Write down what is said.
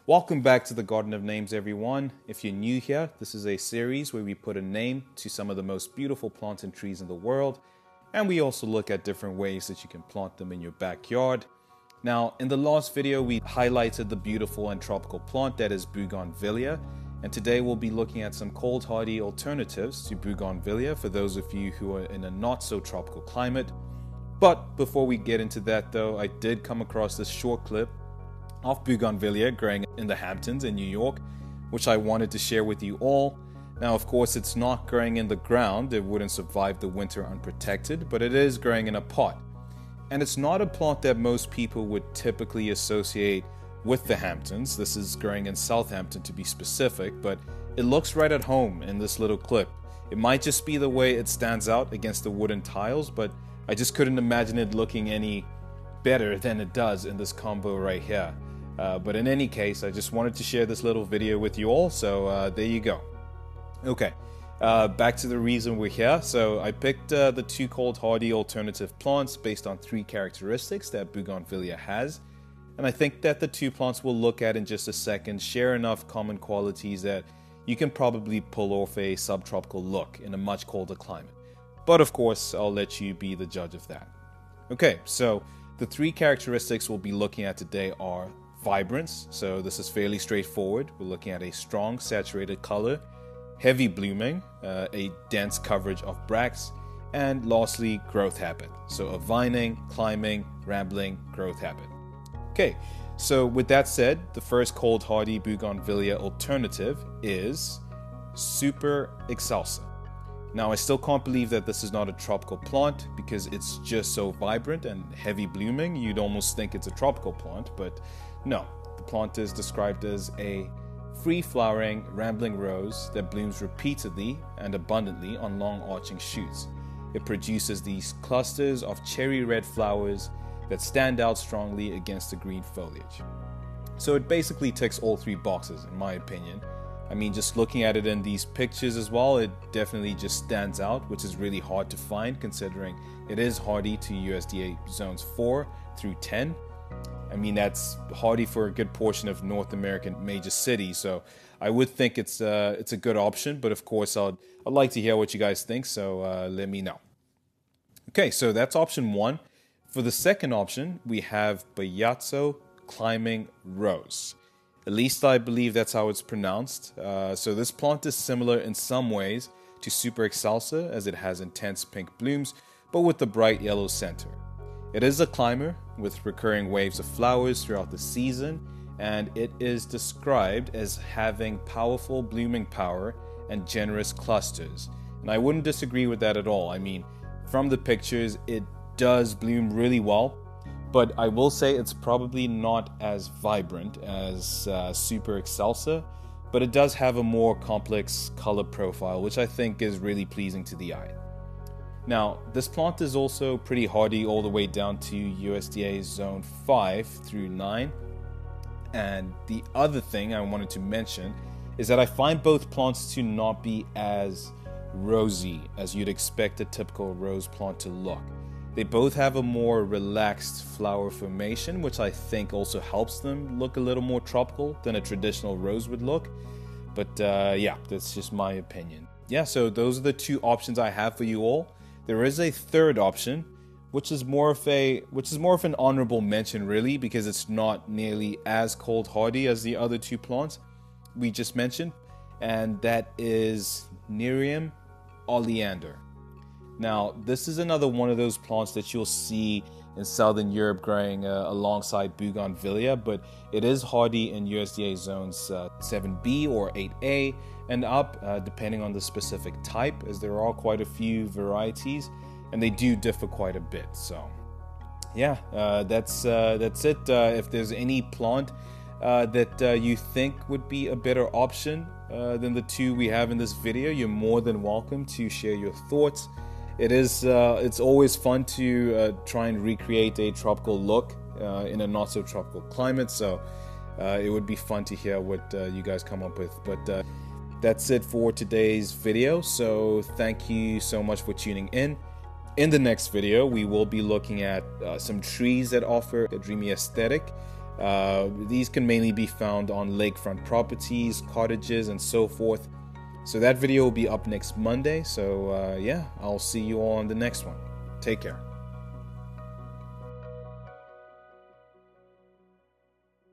Welcome back to the Garden of Names, everyone. If you're new here, this is a series where we put a name to some of the most beautiful plants and trees in the world, and we also look at different ways that you can plant them in your backyard. Now, in the last video, we highlighted the beautiful and tropical plant that is Bougainvillea, and today we'll be looking at some cold hardy alternatives to Bougainvillea for those of you who are in a not so tropical climate. But before we get into that though, I did come across this short clip of Bougainvillea growing in the Hamptons in New York, which I wanted to share with you all. Now, of course, it's not growing in the ground. It wouldn't survive the winter unprotected, but it is growing in a pot. And it's not a plant that most people would typically associate with the Hamptons. This is growing in Southampton to be specific, but it looks right at home in this little clip. It might just be the way it stands out against the wooden tiles, but I just couldn't imagine it looking any better than it does in this combo right here. But in any case, I just wanted to share this little video with you all, so there you go. Okay, back to the reason we're here. So I picked the two cold hardy alternative plants based on three characteristics that Bougainvillea has. And I think that the two plants we'll look at in just a second share enough common qualities that you can probably pull off a subtropical look in a much colder climate. But of course, I'll let you be the judge of that. Okay, so the three characteristics we'll be looking at today are vibrance, so this is fairly straightforward. We're looking at a strong saturated color, heavy blooming, a dense coverage of bracts, and lastly, growth habit. So a vining, climbing, rambling growth habit. Okay, so with that said, the first cold hardy Bougainvillea alternative is Super Excelsa. Now, I still can't believe that this is not a tropical plant because it's just so vibrant and heavy blooming. You'd almost think it's a tropical plant, but no. The plant is described as a free-flowering, rambling rose that blooms repeatedly and abundantly on long arching shoots. It produces these clusters of cherry red flowers that stand out strongly against the green foliage. So it basically ticks all three boxes, in my opinion. I mean, just looking at it in these pictures as well, it definitely just stands out, which is really hard to find considering it is hardy to USDA zones 4 through 10. I mean, that's hardy for a good portion of North American major cities, so I would think it's a good option, but of course I'd like to hear what you guys think, so let me know. Okay, so that's option one. For the second option, we have Bajazzo Climbing Rose. At least I believe that's how it's pronounced. So this plant is similar in some ways to Super Excelsa as it has intense pink blooms, but with a bright yellow center. It is a climber with recurring waves of flowers throughout the season, and it is described as having powerful blooming power and generous clusters. And I wouldn't disagree with that at all. I mean, from the pictures, it does bloom really well. But I will say it's probably not as vibrant as Super Excelsa, but it does have a more complex color profile, which I think is really pleasing to the eye. Now, this plant is also pretty hardy all the way down to USDA zone 5 through 9. And the other thing I wanted to mention is that I find both plants to not be as rosy as you'd expect a typical rose plant to look. They both have a more relaxed flower formation, which I think also helps them look a little more tropical than a traditional rose would look. But yeah, that's just my opinion. Yeah, so those are the two options I have for you all. There is a third option, which is more of an honorable mention really, because it's not nearly as cold hardy as the other two plants we just mentioned, and that is Nereum oleander. Now, this is another one of those plants that you'll see in Southern Europe growing alongside Bougainvillea, but it is hardy in USDA zones 7B or 8A and up, depending on the specific type, as there are quite a few varieties, and they do differ quite a bit. So, yeah, that's it. If there's any plant that you think would be a better option than the two we have in this video, you're more than welcome to share your thoughts. It's always fun to try and recreate a tropical look in a not so tropical climate, so it would be fun to hear what you guys come up with. But that's it for today's video, so thank you so much for tuning in. In the next video, we will be looking at some trees that offer a dreamy aesthetic, These can mainly be found on lakefront properties, cottages, and so forth. So that video will be up next Monday. So yeah, I'll see you all on the next one. Take care.